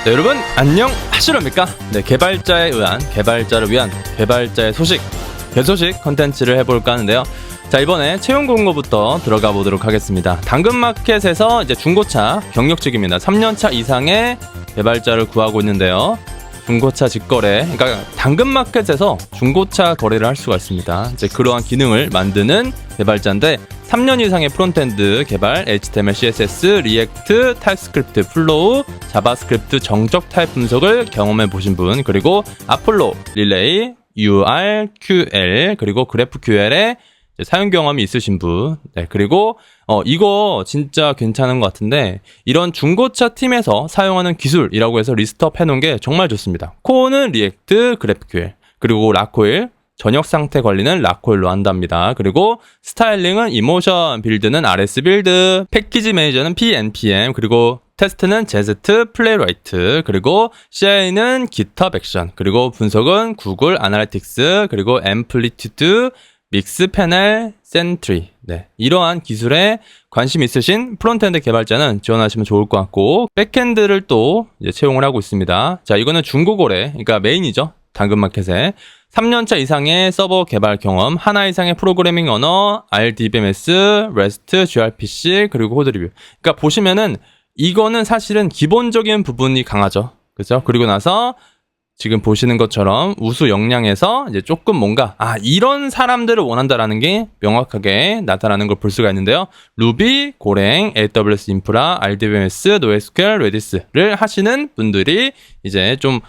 네, 여러분 안녕하시렵니까? 네, 개발자에 의한 개발자를 위한 개발자의 소식, 개소식 컨텐츠를 해볼까 하는데요. 자, 이번에 채용 공고부터 들어가 보도록 하겠습니다. 당근마켓에서 이제 중고차 경력직입니다. 3년차 이상의 개발자를 구하고 있는데요. 중고차 직거래, 그러니까 당근마켓에서 중고차 거래를 할 수가 있습니다. 이제 그러한 기능을 만드는 개발자인데 3년 이상의 프론트엔드 개발, HTML, CSS, 리액트, 타입스크립트, 플로우, 자바스크립트 정적 타입 분석을 경험해 보신 분, 그리고 아폴로, 릴레이, UR, QL, 그리고 그래프QL에 사용 경험이 있으신 분, 네, 그리고 이거 진짜 괜찮은 것 같은데 이런 중고차 팀에서 사용하는 기술이라고 해서 리스트업 해놓은 게 정말 좋습니다. 코어는 리액트, 그래프QL, 그리고 라코일, 전역 상태 관리는 라코일로 한답니다. 그리고 스타일링은 이모션, 빌드는 RS 빌드, 패키지 매니저는 PNPM, 그리고 테스트는 제스트, 플레이라이트, 그리고 CI는 GitHub 액션, 그리고 분석은 구글 아날리틱스, 그리고 앰플리튜드, 믹스 패널, 센트리. 네, 이러한 기술에 관심 있으신 프론트엔드 개발자는 지원하시면 좋을 것 같고, 백엔드를 또 이제 채용을 하고 있습니다. 자, 이거는 중고거래, 그러니까 메인이죠. 당근마켓에 3년차 이상의 서버 개발 경험, 하나 이상의 프로그래밍 언어, RDBMS, REST, gRPC, 그리고 코드 리뷰. 그러니까 보시면은 이거는 사실은 기본적인 부분이 강하죠. 그렇죠? 그리고 나서 지금 보시는 것처럼 우수 역량에서 이제 조금 뭔가 이런 사람들을 원한다라는 게 명확하게 나타나는 걸 볼 수가 있는데요. 루비, 고랭, AWS 인프라, RDBMS, NoSQL, 레디스를 하시는 분들이 이제 좀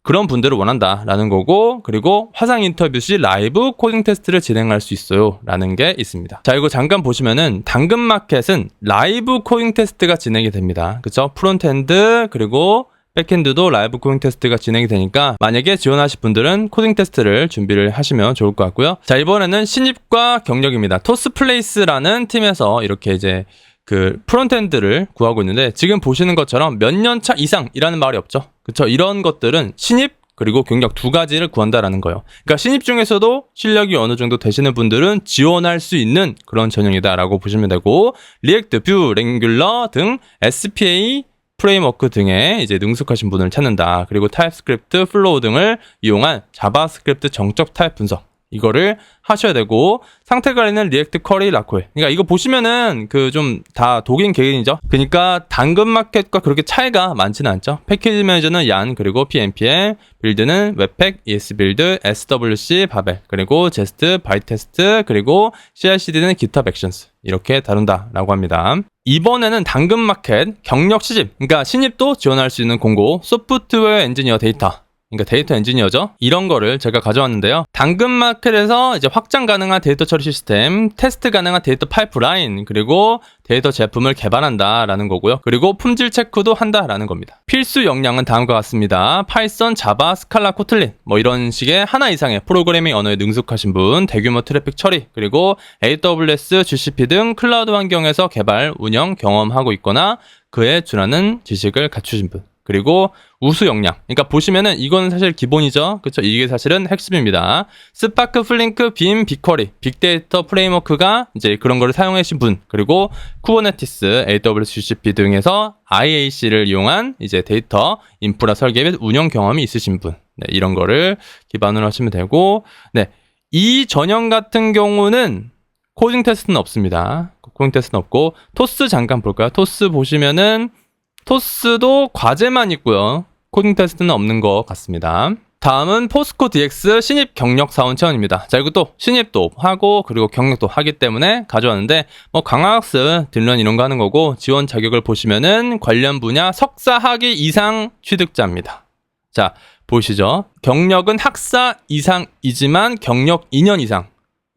그런 분들을 원한다라는 거고, 그리고 화상 인터뷰 시 라이브 코딩 테스트를 진행할 수 있어요 라는 게 있습니다. 자, 이거 잠깐 보시면은 당근마켓은 라이브 코딩 테스트가 진행이 됩니다. 그쵸? 프론트엔드 그리고 백엔드도 라이브 코딩 테스트가 진행이 되니까 만약에 지원하실 분들은 코딩 테스트를 준비를 하시면 좋을 것 같고요. 자, 이번에는 신입과 경력입니다. 토스플레이스라는 팀에서 이렇게 이제 그 프론트엔드를 구하고 있는데, 지금 보시는 것처럼 몇 년 차 이상이라는 말이 없죠. 그쵸? 이런 것들은 신입 그리고 경력 두 가지를 구한다라는 거예요. 그러니까 신입 중에서도 실력이 어느 정도 되시는 분들은 지원할 수 있는 그런 전형이다라고 보시면 되고, 리액트, 뷰, 랭귤러 등 SPA 프레임워크 등에 이제 능숙하신 분을 찾는다. 그리고 타입스크립트, 플로우 등을 이용한 자바스크립트 정적 타입 분석, 이거를 하셔야 되고, 상태 관리는 리액트, 쿼리, 라코일. 그러니까 이거 보시면은 그 좀 다 독일 개인이죠. 그러니까 당근마켓과 그렇게 차이가 많지는 않죠. 패키지 매니저는 얀, 그리고 PNPM, 빌드는 웹팩, ES빌드, SWC, 바벨, 그리고 제스트, 바이테스트, 그리고 CI/CD는 GitHub 액션스, 이렇게 다룬다라고 합니다. 이번에는 당근마켓 경력 시집, 그러니까 신입도 지원할 수 있는 공고, 소프트웨어 엔지니어 데이터, 그러니까 데이터 엔지니어죠. 이런 거를 제가 가져왔는데요. 당근마켓에서 이제 확장 가능한 데이터 처리 시스템, 테스트 가능한 데이터 파이프라인, 그리고 데이터 제품을 개발한다라는 거고요. 그리고 품질 체크도 한다라는 겁니다. 필수 역량은 다음과 같습니다. 파이썬, 자바, 스칼라, 코틀린, 뭐 이런 식의 하나 이상의 프로그래밍 언어에 능숙하신 분, 대규모 트래픽 처리, 그리고 AWS, GCP 등 클라우드 환경에서 개발, 운영 경험하고 있거나 그에 준하는 지식을 갖추신 분, 그리고 우수 역량. 그러니까 보시면은 이거는 사실 기본이죠. 그렇죠? 이게 사실은 핵심입니다. 스파크, 플링크, 빔, 빅쿼리, 빅데이터 프레임워크가 이제 그런 거를 사용하신 분, 그리고 쿠버네티스, AWS, GCP 등에서 IAC를 이용한 이제 데이터 인프라 설계 및 운영 경험이 있으신 분. 네, 이런 거를 기반으로 하시면 되고, 네, 이 전형 같은 경우는 코딩 테스트는 없습니다. 코딩 테스트는 없고, 토스 잠깐 볼까요? 토스 보시면은 토스도 과제만 있고요. 코딩 테스트는 없는 것 같습니다. 다음은 포스코 DX 신입 경력 사원 채원입니다. 자, 이것도 신입도 하고 그리고 경력도 하기 때문에 가져왔는데, 뭐 강화학습, 딜런 이런 거 하는 거고, 지원 자격을 보시면은 관련 분야 석사 학위 이상 취득자입니다. 자, 보시죠. 경력은 학사 이상이지만 경력 2년 이상,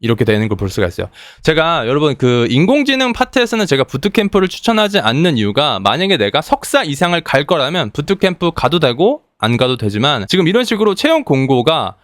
이렇게 되는 걸 볼 수가 있어요. 제가 여러분 그 인공지능 파트에서는 제가 부트캠프를 추천하지 않는 이유가, 만약에 내가 석사 이상을 갈 거라면 부트캠프 가도 되고 안 가도 되지만, 지금 이런 식으로 채용 공고가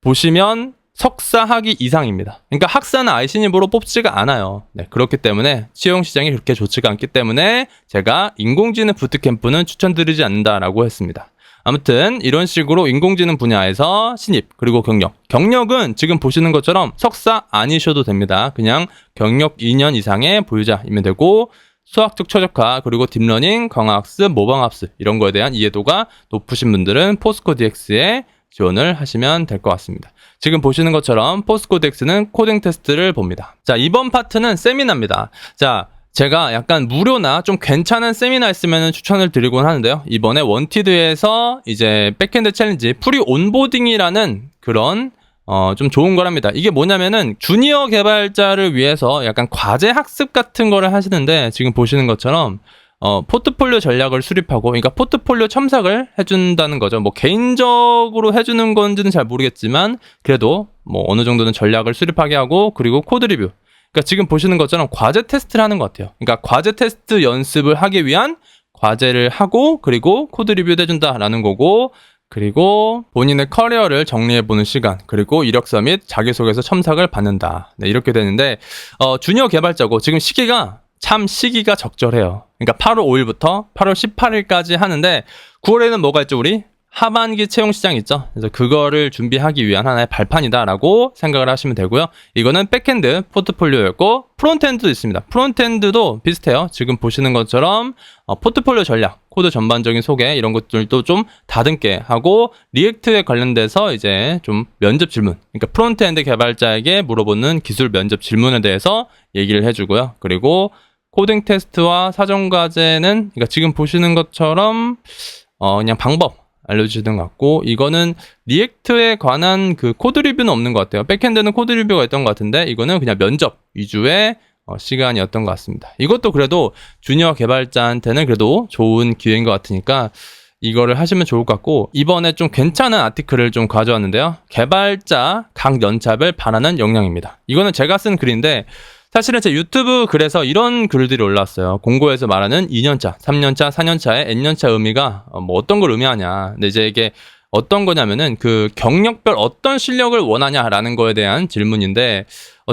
보시면 석사 학위 이상입니다. 그러니까 학사는 아이신입으로 뽑지가 않아요. 네, 그렇기 때문에 채용 시장이 그렇게 좋지가 않기 때문에 제가 인공지능 부트캠프는 추천드리지 않는다라고 했습니다. 아무튼 이런 식으로 인공지능 분야에서 신입 그리고 경력은 지금 보시는 것처럼 석사 아니셔도 됩니다. 그냥 경력 2년 이상의 보유자이면 되고, 수학적 최적화, 그리고 딥러닝, 강화학습, 모방학습 이런 거에 대한 이해도가 높으신 분들은 포스코 DX에 지원을 하시면 될 것 같습니다. 지금 보시는 것처럼 포스코 DX는 코딩 테스트를 봅니다. 자, 이번 파트는 세미나입니다. 자, 제가 약간 무료나 좀 괜찮은 세미나 있으면 추천을 드리곤 하는데요. 이번에 원티드에서 이제 백핸드 챌린지 프리 온보딩이라는 그런 좀 좋은 거랍니다. 이게 뭐냐면은 주니어 개발자를 위해서 약간 과제 학습 같은 거를 하시는데, 지금 보시는 것처럼 포트폴리오 전략을 수립하고, 그러니까 포트폴리오 첨삭을 해준다는 거죠. 뭐 개인적으로 해주는 건지는 잘 모르겠지만 그래도 뭐 어느 정도는 전략을 수립하게 하고, 그리고 코드 리뷰. 그러니까 지금 보시는 것처럼 과제 테스트를 하는 것 같아요. 그러니까 과제 테스트 연습을 하기 위한 과제를 하고, 그리고 코드 리뷰도 해준다라는 거고, 그리고 본인의 커리어를 정리해보는 시간, 그리고 이력서 및 자기소개서 첨삭을 받는다. 네, 이렇게 되는데 주니어 개발자고 지금 시기가 적절해요. 그러니까 8월 5일부터 8월 18일까지 하는데, 9월에는 뭐가 있죠? 우리 하반기 채용 시장 있죠. 그래서 그거를 준비하기 위한 하나의 발판이다라고 생각을 하시면 되고요. 이거는 백핸드 포트폴리오였고, 프론트엔드도 있습니다. 프론트엔드도 비슷해요. 지금 보시는 것처럼 포트폴리오 전략, 코드 전반적인 소개 이런 것들도 좀 다듬게 하고, 리액트에 관련돼서 이제 좀 면접 질문, 그러니까 프론트엔드 개발자에게 물어보는 기술 면접 질문에 대해서 얘기를 해주고요. 그리고 코딩 테스트와 사전 과제는 그러니까 지금 보시는 것처럼 그냥 방법 알려주시는 것 같고, 이거는 리액트에 관한 그 코드 리뷰는 없는 것 같아요. 백핸드는 코드 리뷰가 있던 것 같은데, 이거는 그냥 면접 위주의 시간이었던 것 같습니다. 이것도 그래도 주니어 개발자한테는 그래도 좋은 기회인 것 같으니까 이거를 하시면 좋을 것 같고, 이번에 좀 괜찮은 아티클을 좀 가져왔는데요. 개발자 각 연차별 바라는 역량입니다. 이거는 제가 쓴 글인데, 사실은 제 유튜브 글에서 이런 글들이 올라왔어요. 공고에서 말하는 2년차, 3년차, 4년차의 N년차 의미가 뭐 어떤 걸 의미하냐. 근데 이제 이게 어떤 거냐면은 그 경력별 어떤 실력을 원하냐라는 거에 대한 질문인데,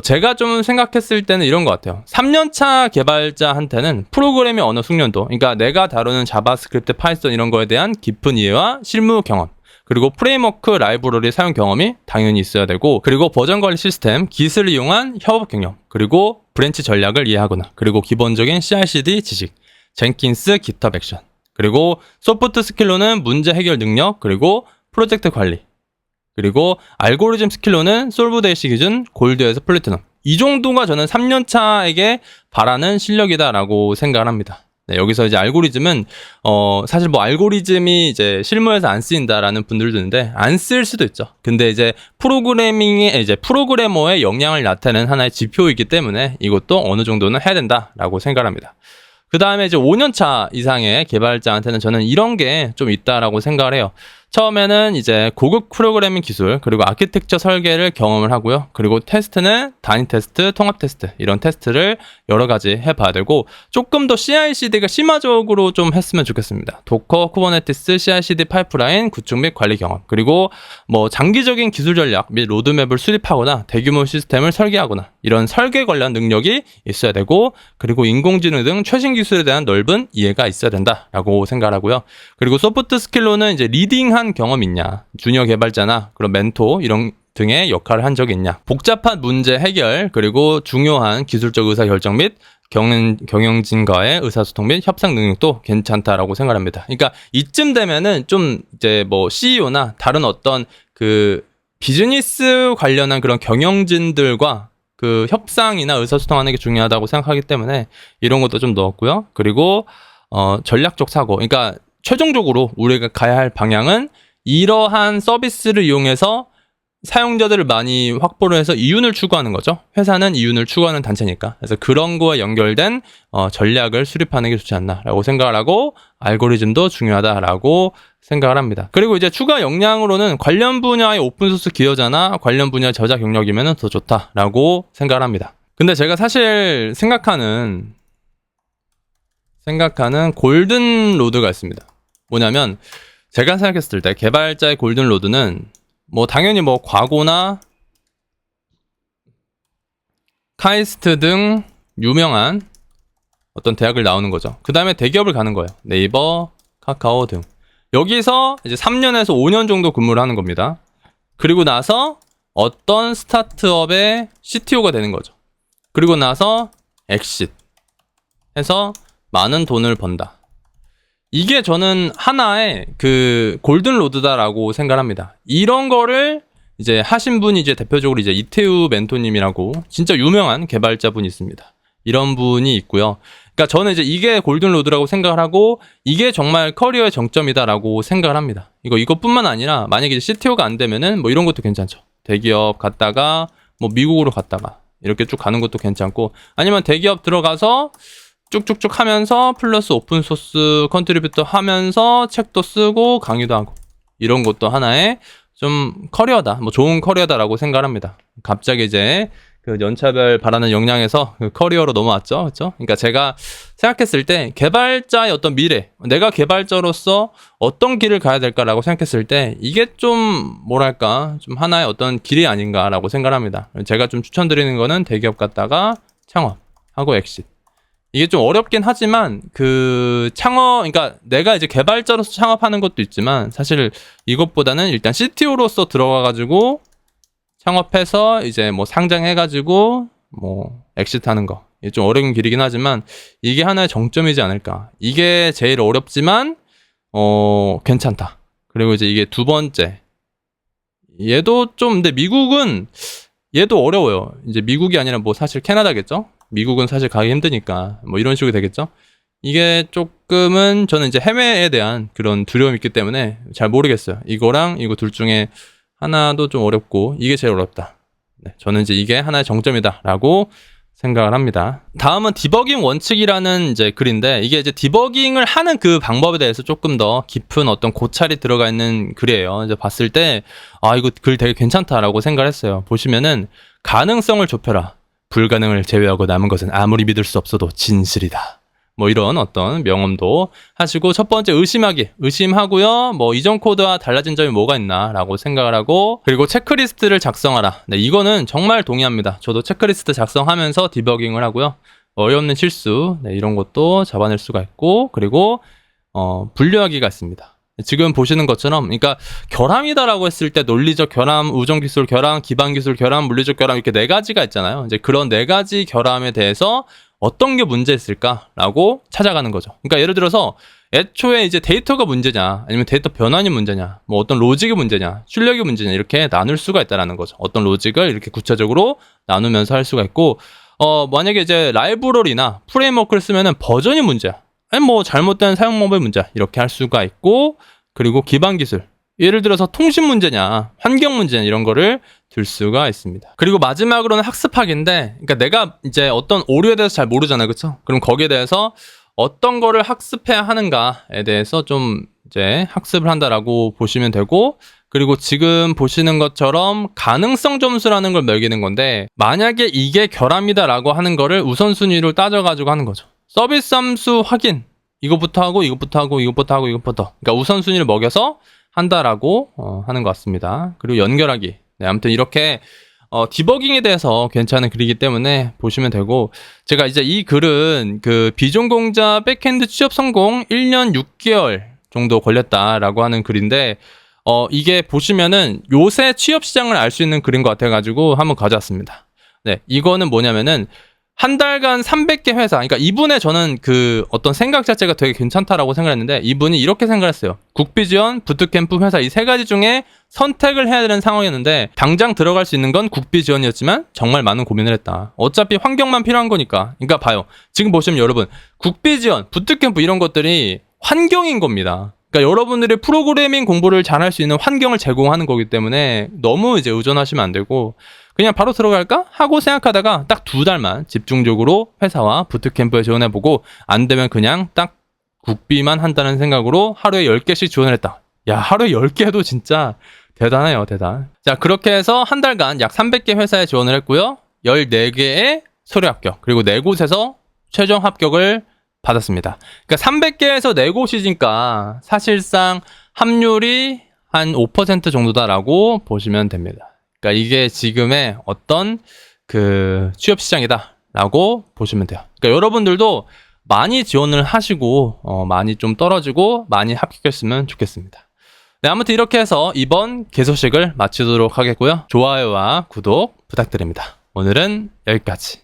제가 좀 생각했을 때는 이런 것 같아요. 3년차 개발자한테는 프로그래밍 언어 숙련도, 그러니까 내가 다루는 자바스크립트, 파이썬 이런 거에 대한 깊은 이해와 실무 경험, 그리고 프레임워크 라이브러리 사용 경험이 당연히 있어야 되고, 그리고 버전 관리 시스템, 기술을 이용한 협업 경험, 그리고 브랜치 전략을 이해하거나, 그리고 기본적인 CI/CD 지식, 젠킨스, 깃허브 액션, 그리고 소프트 스킬로는 문제 해결 능력, 그리고 프로젝트 관리, 그리고 알고리즘 스킬로는 솔브데이시 기준, 골드에서 플래티넘. 이 정도가 저는 3년차에게 바라는 실력이다라고 생각을 합니다. 네, 여기서 이제 알고리즘은 사실 뭐 알고리즘이 이제 실무에서 안 쓰인다라는 분들도 있는데, 안 쓸 수도 있죠. 근데 이제 프로그래밍의 이제 프로그래머의 역량을 나타내는 하나의 지표이기 때문에 이것도 어느 정도는 해야 된다라고 생각합니다. 그 다음에 이제 5년차 이상의 개발자한테는 저는 이런 게 좀 있다라고 생각을 해요. 처음에는 이제 고급 프로그래밍 기술, 그리고 아키텍처 설계를 경험을 하고요. 그리고 테스트는 단위 테스트, 통합 테스트 이런 테스트를 여러 가지 해봐야 되고, 조금 더 CI/CD가 심화적으로 좀 했으면 좋겠습니다. 도커, 쿠버네티스, CI/CD 파이프라인 구축 및 관리 경험, 그리고 뭐 장기적인 기술 전략 및 로드맵을 수립하거나 대규모 시스템을 설계하거나 이런 설계 관련 능력이 있어야 되고, 그리고 인공지능 등 최신 기술에 대한 넓은 이해가 있어야 된다라고 생각하고요. 그리고 소프트 스킬로는 이제 리딩한 경험이 있냐, 주니어 개발자나 그런 멘토 이런 등의 역할을 한 적이 있냐, 복잡한 문제 해결, 그리고 중요한 기술적 의사결정 및 경영진과의 의사소통 및 협상 능력도 괜찮다라고 생각합니다. 그러니까 이쯤 되면은 좀 이제 뭐 CEO나 다른 어떤 그 비즈니스 관련한 그런 경영진들과 그 협상이나 의사소통하는 게 중요하다고 생각하기 때문에 이런 것도 좀 넣었고요. 그리고 전략적 사고, 그러니까 최종적으로 우리가 가야 할 방향은 이러한 서비스를 이용해서 사용자들을 많이 확보를 해서 이윤을 추구하는 거죠. 회사는 이윤을 추구하는 단체니까. 그래서 그런 거에 연결된 전략을 수립하는 게 좋지 않나라고 생각을 하고, 알고리즘도 중요하다라고 생각을 합니다. 그리고 이제 추가 역량으로는 관련 분야의 오픈소스 기여자나 관련 분야의 저자 경력이면 더 좋다라고 생각을 합니다. 근데 제가 사실 생각하는 골든 로드가 있습니다. 뭐냐면, 제가 생각했을 때 개발자의 골든 로드는 뭐 당연히 뭐 과고나 카이스트 등 유명한 어떤 대학을 나오는 거죠. 그 다음에 대기업을 가는 거예요. 네이버, 카카오 등. 여기서 이제 3년에서 5년 정도 근무를 하는 겁니다. 그리고 나서 어떤 스타트업의 CTO가 되는 거죠. 그리고 나서 엑싯 해서 많은 돈을 번다. 이게 저는 하나의 그 골든 로드다라고 생각합니다. 이런 거를 이제 하신 분이 이제 대표적으로 이제 이태우 멘토님이라고 진짜 유명한 개발자분이 있습니다. 이런 분이 있고요. 그러니까 저는 이제 이게 골든 로드라고 생각을 하고 이게 정말 커리어의 정점이다라고 생각을 합니다. 이것뿐만 아니라 만약에 이제 CTO가 안 되면은 뭐 이런 것도 괜찮죠. 대기업 갔다가 뭐 미국으로 갔다가 이렇게 쭉 가는 것도 괜찮고 아니면 대기업 들어가서 쭉쭉쭉 하면서 플러스 오픈소스 컨트리뷰터 하면서 책도 쓰고 강의도 하고 이런 것도 하나의 좀 커리어다, 뭐 좋은 커리어다라고 생각을 합니다. 갑자기 이제 그 연차별 바라는 역량에서 그 커리어로 넘어왔죠, 그렇죠? 그러니까 제가 생각했을 때 개발자의 어떤 미래, 내가 개발자로서 어떤 길을 가야 될까라고 생각했을 때 이게 좀 뭐랄까 좀 하나의 어떤 길이 아닌가라고 생각합니다. 제가 좀 추천드리는 거는 대기업 갔다가 창업하고 엑싯. 이게 좀 어렵긴 하지만 그 그러니까 내가 이제 개발자로서 창업하는 것도 있지만 사실 이것보다는 일단 CTO로서 들어가가지고 창업해서 이제 뭐 상장해가지고 뭐 엑시트하는 거 이게 좀 어려운 길이긴 하지만 이게 하나의 정점이지 않을까. 이게 제일 어렵지만 괜찮다. 그리고 이제 이게 두 번째 얘도 좀 근데 미국은 얘도 어려워요. 이제 미국이 아니라 뭐 사실 캐나다겠죠. 미국은 사실 가기 힘드니까 뭐 이런 식으로 되겠죠. 이게 조금은 저는 이제 해외에 대한 그런 두려움이 있기 때문에 잘 모르겠어요. 이거랑 이거 둘 중에 하나도 좀 어렵고 이게 제일 어렵다. 네, 저는 이제 이게 하나의 정점이다라고 생각을 합니다. 다음은 디버깅 원칙이라는 이제 글인데 이게 이제 디버깅을 하는 그 방법에 대해서 조금 더 깊은 어떤 고찰이 들어가 있는 글이에요. 이제 봤을 때 이거 글 되게 괜찮다라고 생각을 했어요. 보시면은 가능성을 좁혀라. 불가능을 제외하고 남은 것은 아무리 믿을 수 없어도 진실이다. 뭐 이런 어떤 명언도 하시고 첫 번째 의심하고요. 뭐 이전 코드와 달라진 점이 뭐가 있나라고 생각을 하고 그리고 체크리스트를 작성하라. 네, 이거는 정말 동의합니다. 저도 체크리스트 작성하면서 디버깅을 하고요. 어이없는 실수 이런 것도 잡아낼 수가 있고 그리고 분류하기가 있습니다. 지금 보시는 것처럼 그러니까 결함이다라고 했을 때 논리적 결함, 우정 기술 결함, 기반 기술 결함, 물리적 결함 이렇게 네 가지가 있잖아요. 이제 그런 네 가지 결함에 대해서 어떤 게 문제였을까라고 찾아가는 거죠. 그러니까 예를 들어서 애초에 이제 데이터가 문제냐, 아니면 데이터 변환이 문제냐, 뭐 어떤 로직이 문제냐, 출력이 문제냐 이렇게 나눌 수가 있다라는 거죠. 어떤 로직을 이렇게 구체적으로 나누면서 할 수가 있고, 만약에 이제 라이브러리나 프레임워크를 쓰면은 버전이 문제야. 아니 뭐 잘못된 사용 방법의 문제 이렇게 할 수가 있고, 그리고 기반 기술. 예를 들어서 통신 문제냐, 환경 문제냐 이런 거를 들 수가 있습니다. 그리고 마지막으로는 학습학인데, 그러니까 내가 이제 어떤 오류에 대해서 잘 모르잖아요, 그렇죠? 그럼 거기에 대해서 어떤 거를 학습해야 하는가에 대해서 좀 이제 학습을 한다라고 보시면 되고, 그리고 지금 보시는 것처럼 가능성 점수라는 걸 매기는 건데, 만약에 이게 결함이다라고 하는 거를 우선순위로 따져가지고 하는 거죠. 서비스 함수 확인 이것부터 하고 이것부터 하고 이것부터 하고 이것부터, 그러니까 우선순위를 먹여서 한다라고 하는 것 같습니다. 그리고 연결하기. 네, 아무튼 이렇게 디버깅에 대해서 괜찮은 글이기 때문에 보시면 되고, 제가 이제 이 글은 그 비전공자 백핸드 취업 성공 1년 6개월 정도 걸렸다라고 하는 글인데, 이게 보시면은 요새 취업 시장을 알 수 있는 글인 것 같아가지고 한번 가져왔습니다. 네, 이거는 뭐냐면은 한 달간 300개 회사, 그러니까 이분의 저는 그 어떤 생각 자체가 되게 괜찮다라고 생각했는데, 이분이 이렇게 생각했어요. 국비지원, 부트캠프 회사 이 세 가지 중에 선택을 해야 되는 상황이었는데, 당장 들어갈 수 있는 건 국비지원이었지만 정말 많은 고민을 했다. 어차피 환경만 필요한 거니까. 그러니까 봐요. 지금 보시면 여러분, 국비지원, 부트캠프 이런 것들이 환경인 겁니다. 그러니까 여러분들이 프로그래밍 공부를 잘할 수 있는 환경을 제공하는 거기 때문에 너무 이제 의존하시면 안 되고, 그냥 바로 들어갈까? 하고 생각하다가 딱 2달만 집중적으로 회사와 부트캠프에 지원해보고, 안 되면 그냥 딱 국비만 한다는 생각으로 하루에 10개씩 지원을 했다. 야, 하루에 10개 해도 진짜 대단해요, 대단. 자, 그렇게 해서 한 달간 약 300개 회사에 지원을 했고요. 14개의 서류 합격, 그리고 4곳에서 최종 합격을 받았습니다. 그러니까 300개에서 4곳이니까 사실상 합률이 한 5% 정도다라고 보시면 됩니다. 그러니까 이게 지금의 어떤 그 취업 시장이다라고 보시면 돼요. 그러니까 여러분들도 많이 지원을 하시고 많이 좀 떨어지고 많이 합격했으면 좋겠습니다. 네, 아무튼 이렇게 해서 이번 개소식을 마치도록 하겠고요. 좋아요와 구독 부탁드립니다. 오늘은 여기까지.